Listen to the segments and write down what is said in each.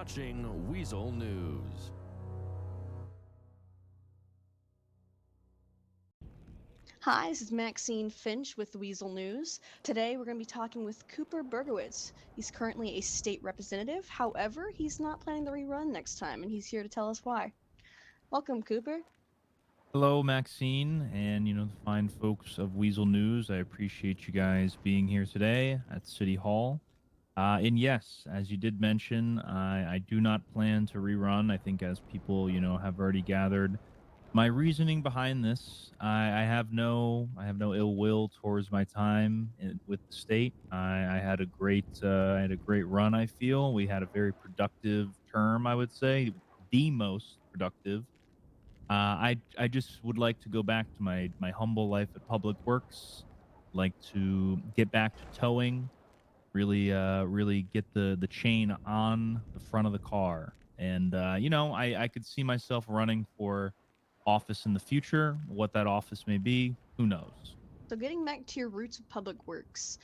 watching Weasel News. Hi, this is Maxine Finch with Weasel News. Today we're going to be talking with Cooper Bergowitz. He's currently a state representative. However, he's not planning to rerun next time, and he's here to tell us why. Welcome, Cooper. Hello, Maxine, and the fine folks of Weasel News. I appreciate you guys being here today at City Hall. And yes, as you did mention, I do not plan to rerun. I think as people have already gathered, my reasoning behind this, I have no ill will towards my time with the state. I had a great run. I feel we had a very productive term. I would say the most productive. I just would like to go back to my humble life at Public Works, like to get back to towing, really get the chain on the front of the car, and I could see myself running for office in the future. What that office may be, who knows? So, getting back to your roots of Public Works,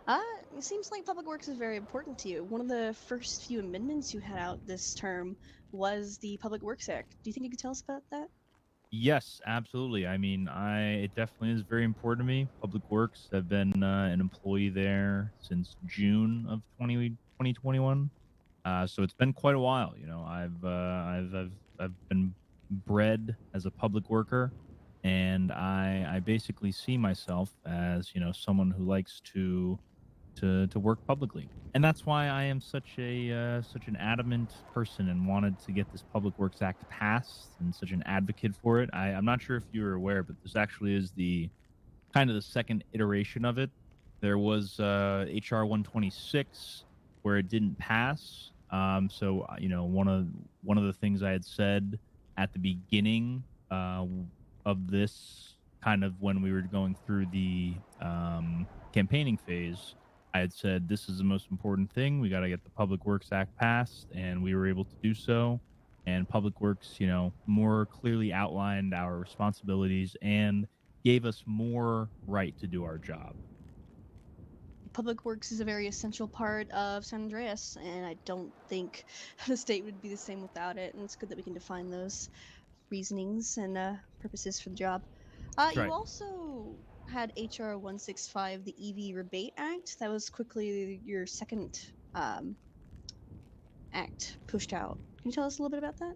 it seems like Public Works is very important to you. One of the first few amendments you had out this term was the Public Works Act. Do you think you could tell us about that? Yes, absolutely. I mean, it definitely is very important to me. Public Works. I've been an employee there since June of 2021. So it's been quite a while. I've been bred as a public worker, and I basically see myself as someone who likes to work publicly, and that's why I am such an adamant person and wanted to get this Public Works Act passed and such an advocate for it. I'm not sure if you were aware, but this actually is the kind of the second iteration of it. There was HR 126 where it didn't pass. One of the things I had said at the beginning of this, kind of when we were going through the campaigning phase, I had said this is the most important thing. We got to get the Public Works Act passed, and we were able to do so. And Public Works, more clearly outlined our responsibilities and gave us more right to do our job. Public Works is a very essential part of San Andreas, and I don't think the state would be the same without it. And it's good that we can define those reasonings and purposes for the job. That's You right. also had HR 165, the EV Rebate Act. That was quickly your second act pushed out. Can you tell us a little bit about that?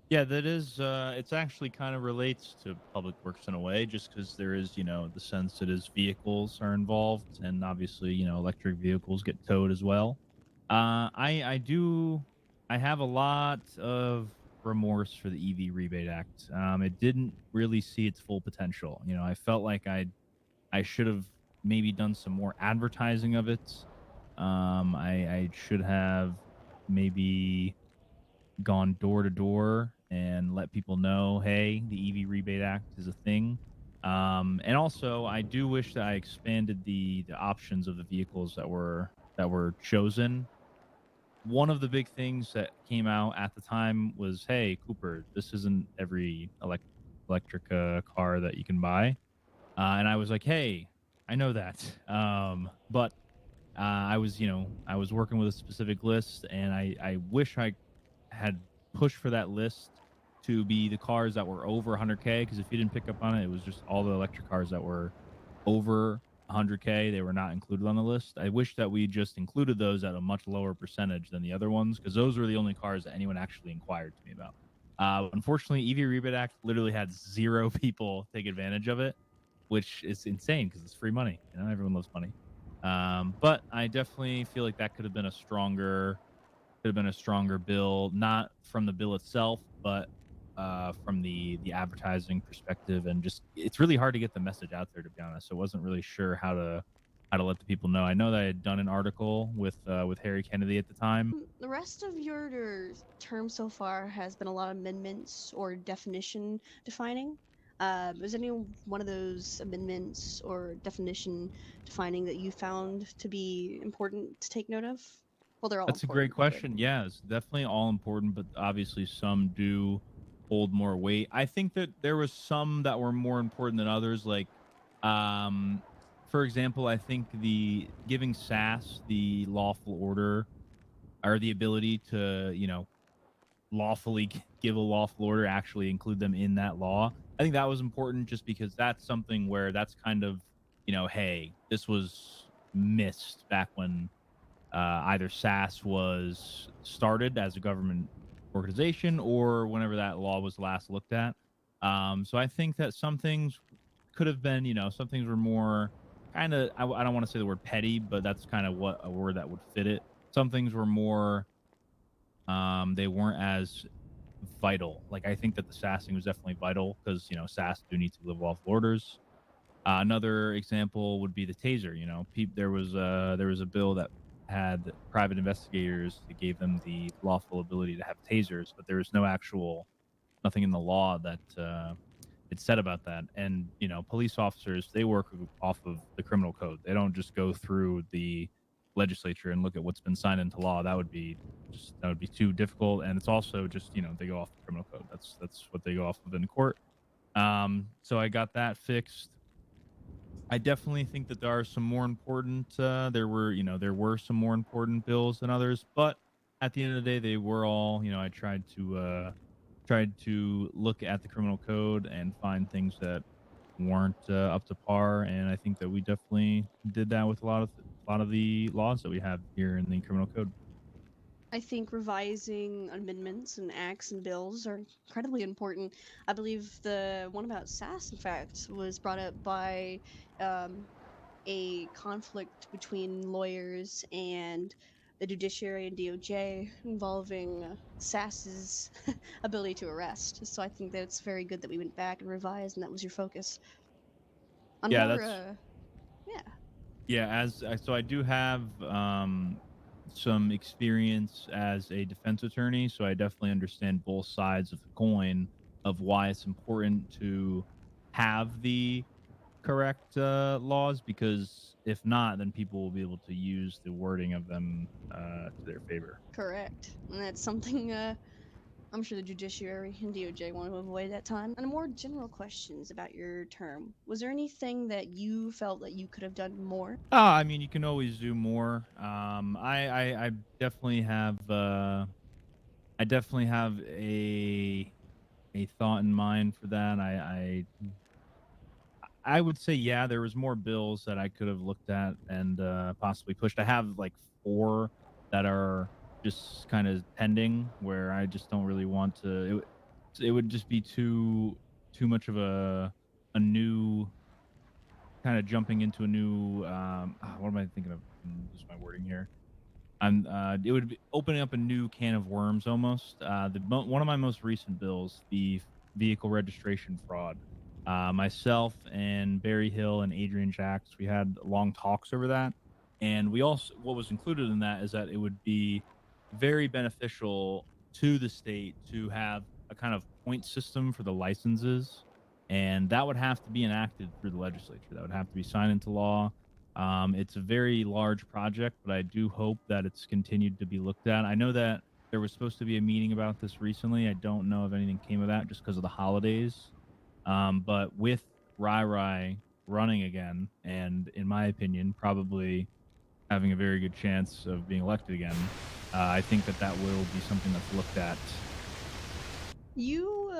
Yeah, that is. It's actually kind of relates to Public Works in a way, just because there is, the sense that as vehicles are involved, and obviously, electric vehicles get towed as well. I do. I have a lot of remorse for the EV Rebate Act. It didn't really see its full potential. I felt like I should have maybe done some more advertising of it. I should have maybe gone door to door and let people know, hey, the EV Rebate Act is a thing. And also, I do wish that I expanded the options of the vehicles that were chosen. One of the big things that came out at the time was, hey, Cooper, this isn't every electric car that you can buy. And I was like, hey, I know that. But I was working with a specific list, and I wish I had pushed for that list to be the cars that were over 100K. Because if you didn't pick up on it, it was just all the electric cars that were over 100K. They were not included on the list. I wish that we just included those at a much lower percentage than the other ones, because those were the only cars that anyone actually inquired to me about. Unfortunately, EV Rebate Act literally had zero people take advantage of it, which is insane because it's free money. Everyone loves money. But I definitely feel like that could have been a stronger bill, not from the bill itself, but from the advertising perspective, and just it's really hard to get the message out there. To be honest, I wasn't really sure how to let the people know. I know that I had done an article with Harry Kennedy at the time. The rest of your term so far has been a lot of amendments or definition defining. Is any one of those amendments or definition defining that you found to be important to take note of? Well, they're all That's a great important, but question. Yeah, it's definitely all important, but obviously some do hold more weight. I think that there was some that were more important than others. Like, um, for example, I think the giving SAS the lawful order or the ability to, lawfully give a lawful order, actually include them in that law. I think that was important just because that's something where that's kind of, hey, this was missed back when either SAS was started as a government organization or whenever that law was last looked at. So I think that some things could have been, some things were more kind of, I don't want to say the word petty, but that's kind of what a word that would fit it. Some things were more, they weren't as vital. Like I think that the sassing was definitely vital because, SAS do need to live off orders. Another example would be the taser. There was a bill that had private investigators that gave them the lawful ability to have tasers, but there was nothing in the law that it said about that. And police officers, they work off of the criminal code. They don't just go through the legislature and look at what's been signed into law. That would be too difficult. And it's also just they go off the criminal code. That's what they go off of in court. So I got that fixed. I definitely think that there are some more important. There were some more important bills than others, but at the end of the day, they were all. I tried to look at the criminal code and find things that weren't up to par, and I think that we definitely did that with a lot of the laws that we have here in the criminal code. I think revising amendments and acts and bills are incredibly important. I believe the one about SAS, in fact, was brought up by um, a conflict between lawyers and the judiciary and DOJ involving SAS's ability to arrest. So I think that it's very good that we went back and revised, and that was your focus. On Yeah, more, that's yeah, Yeah, so I do have some experience as a defense attorney, so I definitely understand both sides of the coin of why it's important to have the correct laws, because if not, then people will be able to use the wording of them to their favor. correct. And that's something I'm sure the judiciary and DOJ want to avoid that time. And more general questions about your term. Was there anything that you felt that you could have done more? I mean, you can always do more. I definitely have a thought in mind for that. I would say, yeah, there was more bills that I could have looked at and possibly pushed. I have like four that are just kind of pending, where I just don't really want to. It would just be too much of a new kind of jumping into a new. What am I thinking of? Lose my wording here. It would be opening up a new can of worms almost. One of my most recent bills, the vehicle registration fraud. Myself and Barry Hill and Adrian Jacks, we had long talks over that, and we also what was included in that is that it would be very beneficial to the state to have a kind of point system for the licenses, and that would have to be enacted through the legislature. That would have to be signed into law. It's a very large project, but I do hope that it's continued to be looked at. I know that there was supposed to be a meeting about this recently. I don't know if anything came of that just because of the holidays. But with Rai running again, and in my opinion, probably having a very good chance of being elected again, I think that that will be something that's looked at. You,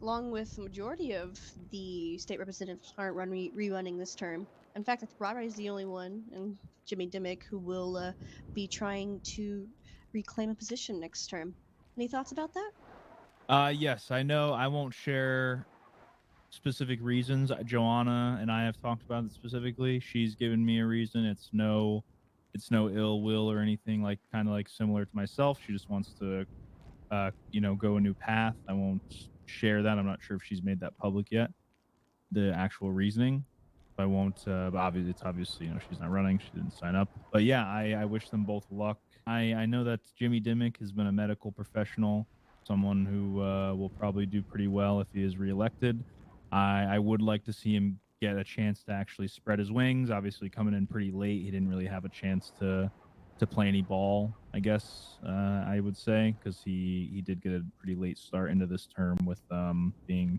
along with the majority of the state representatives, aren't rerunning this term. In fact, I think Rara is the only one, and Jimmy Dimmick, who will be trying to reclaim a position next term. Any thoughts about that? Yes, I know. I won't share specific reasons. Joanna and I have talked about it specifically. She's given me a reason. It's no ill will or anything, like kind of like similar to myself. She just wants to go a new path. I won't share that. I'm not sure if she's made that public yet, the actual reasoning. I won't. But obviously, it's obviously she's not running. She didn't sign up. But yeah, I wish them both luck. I know that Jimmy Dimmick has been a medical professional, someone who will probably do pretty well if he is reelected. I would like to see him get a chance to actually spread his wings. Obviously, coming in pretty late, he didn't really have a chance to play any ball, I guess I would say, because he did get a pretty late start into this term with um, being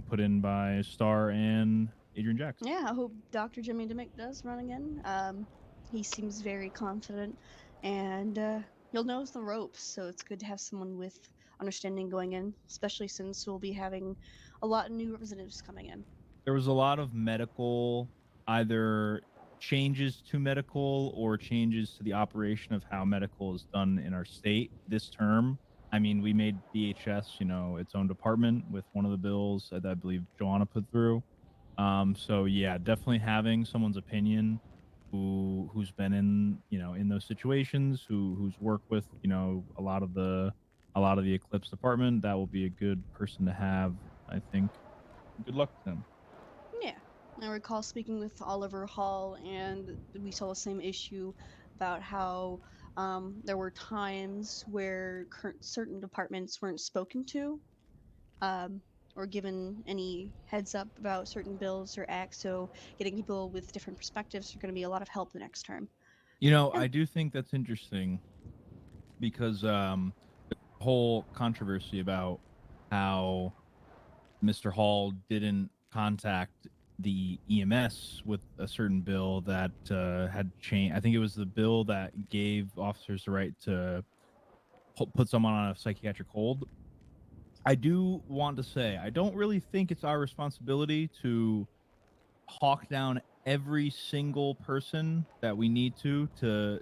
put in by Starr and Adrian Jackson. Yeah, I hope Dr. Jimmy Dimmick does run again. He seems very confident, and You'll know the ropes, so it's good to have someone with understanding going in, especially since we'll be having a lot of new representatives coming in. There was a lot of medical, either changes to medical or changes to the operation of how medical is done in our state this term. I mean, we made BHS, its own department with one of the bills that I believe Joanna put through. So yeah, definitely having someone's opinion who's been in those situations, who's worked with, a lot of the Eclipse department, that will be a good person to have, I think. Good luck to them. Yeah. I recall speaking with Oliver Hall, and we saw the same issue about how there were times where certain departments weren't spoken to um, or given any heads up about certain bills or acts. So, getting people with different perspectives are going to be a lot of help the next term. Yeah. I do think that's interesting because the whole controversy about how Mr. Hall didn't contact the EMS with a certain bill that had changed. I think it was the bill that gave officers the right to put someone on a psychiatric hold. I do want to say I don't really think it's our responsibility to hawk down every single person that we need to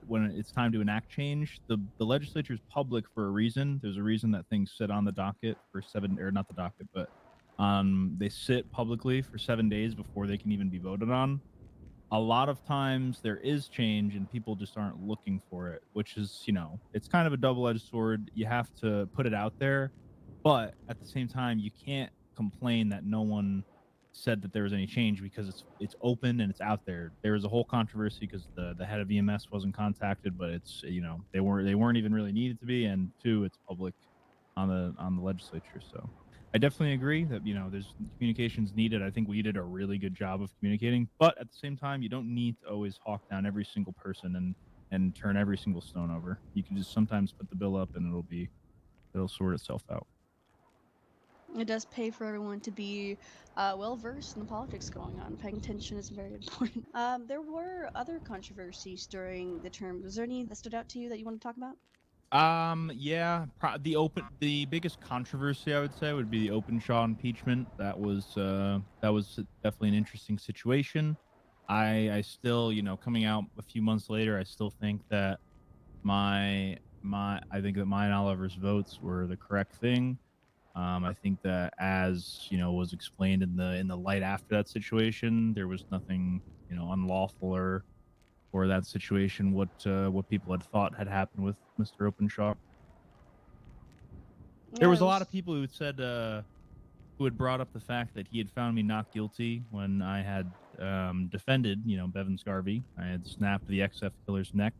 when it's time to enact change. The legislature is public for a reason. There's a reason that things sit on the docket for seven, or not the docket, but they sit publicly for 7 days before they can even be voted on. A lot of times there is change and people just aren't looking for it, which is, it's kind of a double-edged sword. You have to put it out there, but at the same time you can't complain that no one said that there was any change, because it's open and it's out there. There was a whole controversy because the head of EMS wasn't contacted, but it's, they weren't even really needed to be, and two, it's public on the legislature. So I definitely agree that, there's communications needed. I think we did a really good job of communicating, but at the same time, you don't need to always hawk down every single person and turn every single stone over. You can just sometimes put the bill up and it'll sort itself out. It does pay for everyone to be well versed in the politics going on. Paying attention is very important. There were other controversies during the term. Was there any that stood out to you that you want to talk about? Yeah, the biggest controversy I would say would be the Openshaw impeachment. That was definitely an interesting situation. I still, coming out a few months later, I still think that I think that my and Oliver's votes were the correct thing. I think that, as was explained in the light after that situation, there was nothing, unlawful or that situation, what people had thought had happened with Mr. Openshaw. There Yeah, was there a lot of was. people who had brought up the fact that he had found me not guilty when I had defended, Bevan Scarvey. I had snapped the XF killer's neck.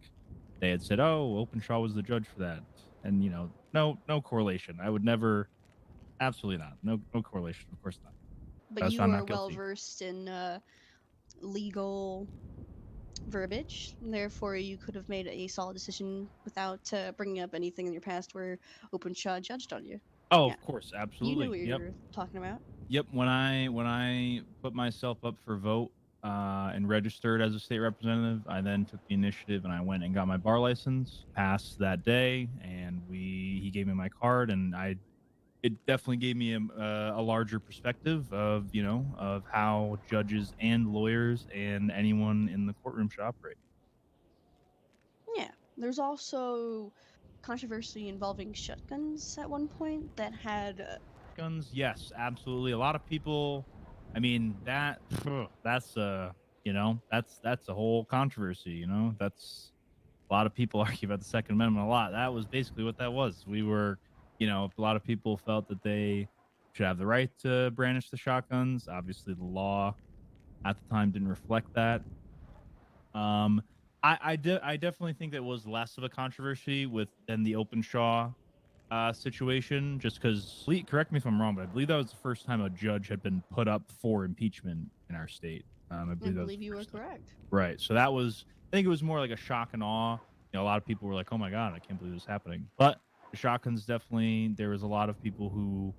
They had said, "Oh, Openshaw was the judge for that," and no correlation. I would never, absolutely not, no correlation. Of course not. But I was you found are not well guilty. versed in legal verbiage. Therefore, you could have made a solid decision without bringing up anything in your past where Openshaw judged on you. Oh, Yeah, of course, you knew absolutely. what you Yep. were talking about. Yep. When I put myself up for vote and registered as a state representative, I then took the initiative and I went and got my bar license. Passed that day, and he gave me my card, and it definitely gave me a larger perspective of how judges and lawyers and anyone in the courtroom should operate. Yeah, there's also controversy involving shotguns at one point that had Guns, yes, absolutely. A lot of people, I mean, that's that's a whole controversy. That's a lot of people argue about the Second Amendment a lot. That was basically what that was. A lot of people felt that they should have the right to brandish the shotguns. Obviously, the law at the time didn't reflect that. Um, I definitely think that was less of a controversy with than the Openshaw situation, just because, correct me if I'm wrong, but I believe that was the first time a judge had been put up for impeachment in our state. I I believe that was believe the you were first time. correct. Right. So that was, I think it was more like a shock and awe. A lot of people were like, "Oh my god, I can't believe this is happening." But the shotguns, definitely, there was a lot of people who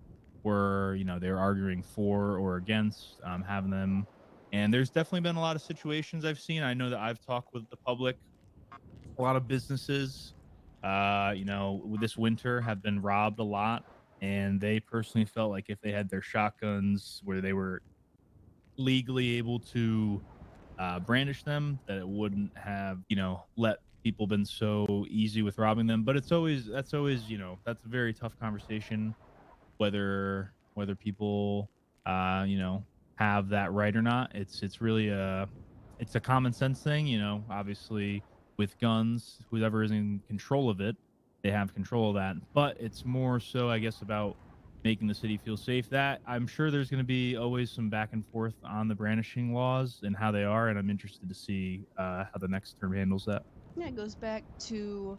were, they were arguing for or against having them. And there's definitely been a lot of situations I've seen. I know that I've talked with the public, a lot of businesses. this winter have been robbed a lot, and they personally felt like if they had their shotguns where they were legally able to brandish them, that it wouldn't have, let people been so easy with robbing them. But that's always, that's a very tough conversation whether people have that right or not. It's really a common sense thing, obviously with guns, whoever is in control of it, they have control of that. But it's more so, I guess, about making the city feel safe. That I'm sure there's going to be always some back and forth on the brandishing laws and how they are, and I'm interested to see how the next term handles that. Yeah, it goes back to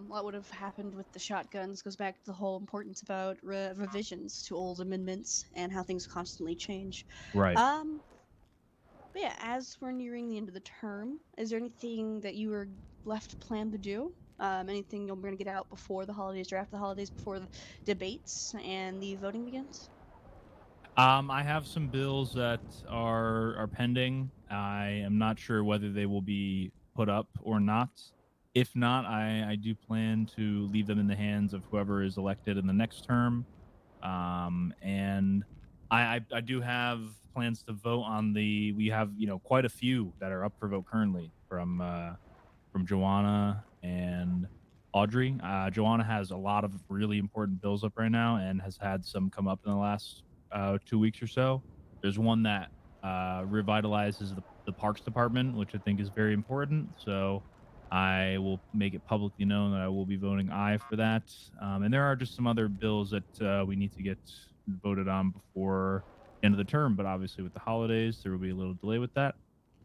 what would have happened with the shotguns, goes back to the whole importance about revisions to old amendments and how things constantly change. Right. Um, but yeah, as we're nearing the end of the term, is there anything that you were left planned to do? Anything you're going to get out before the holidays or after the holidays, before the debates and the voting begins? I have some bills that are pending. I am not sure whether they will be put up or not. If not, I do plan to leave them in the hands of whoever is elected in the next term. And I do have plans to vote on the. We have quite a few that are up for vote currently from Joanna and Audrey. Joanna has a lot of really important bills up right now and has had some come up in the last 2 weeks or so. There's one that revitalizes the parks department, which I think is very important. So I will make it publicly known that I will be voting aye for that. And there are just some other bills that we need to get voted on before the end of the term. But obviously, with the holidays, there will be a little delay with that.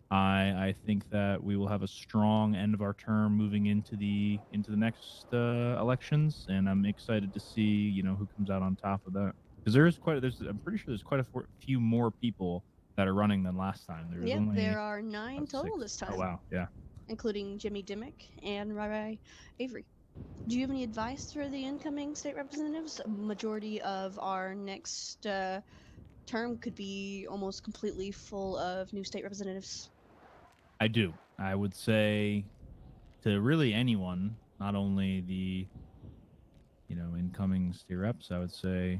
I think that we will have a strong end of our term moving into the next elections, and I'm excited to see who comes out on top of that. Because I'm pretty sure there's quite a few more people that are running than last time. There was Yep, only there are 9 total 6. this time. Oh wow, yeah. Including Jimmy Dimmick and Rai Avery. Do you have any advice for the incoming state representatives? A majority of our next term could be almost completely full of new state representatives. I do. I would say to really anyone, not only the incoming state reps, I would say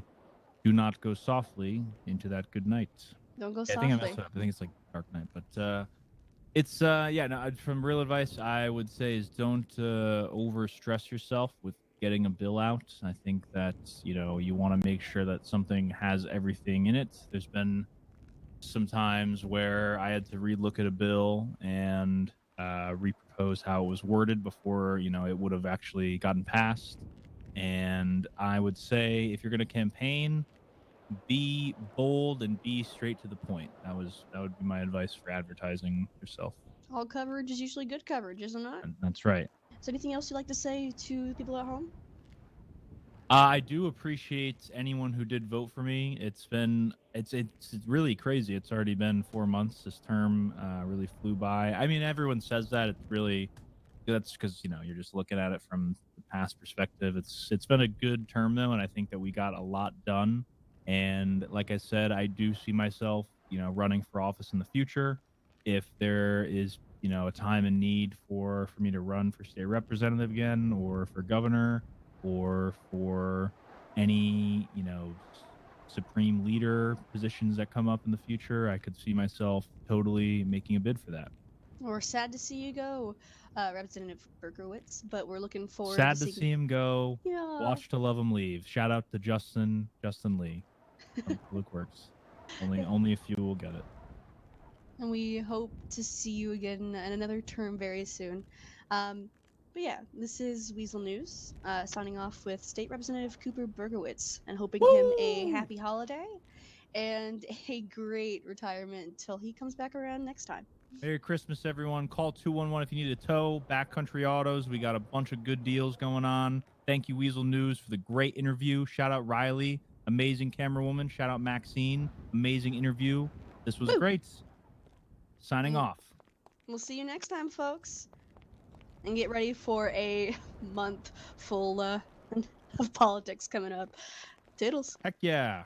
do not go softly into that good night. Don't go Yeah, I think I softly. messed it up. I think it's like Dark Knight, but it's yeah. No, from real advice, I would say is don't over stress yourself with getting a bill out. I think that you want to make sure that something has everything in it. There's been some times where I had to relook at a bill and repropose how it was worded before it would have actually gotten passed. And I would say if you're going to campaign, be bold and be straight to the point. That would be my advice for advertising yourself. All coverage is usually good coverage, isn't it? And that's right. Is there anything else you'd like to say to the people at home? I do appreciate anyone who did vote for me. It's really crazy. It's already been 4 months. This term really flew by. I mean, everyone says that. That's because you're just looking at it from the past perspective. It's been a good term though, and I think that we got a lot done. And like I said, I do see myself running for office in the future. If there is a time and need for me to run for state representative again, or for governor, or for any supreme leader positions that come up in the future, I could see myself totally making a bid for that. We're sad to see you go, Representative Bergowitz, but we're looking forward Sad to to see him go. Yeah. Watch to love him leave. Shout out to Justin Lee from Luke Works. Only a few will get it. And we hope to see you again in another term very soon. But yeah, this is Weasel News, signing off with State Representative Cooper Bergowitz and hoping him a happy holiday and a great retirement until he comes back around next time. Merry Christmas, everyone. Call 211 if you need a tow. Backcountry Autos. We got a bunch of good deals going on. Thank you, Weasel News, for the great interview. Shout out Riley, amazing camera woman. Shout out Maxine, amazing interview. This was great. Signing off. We'll see you next time, folks. And get ready for a month full of politics coming up. Toodles. Heck yeah.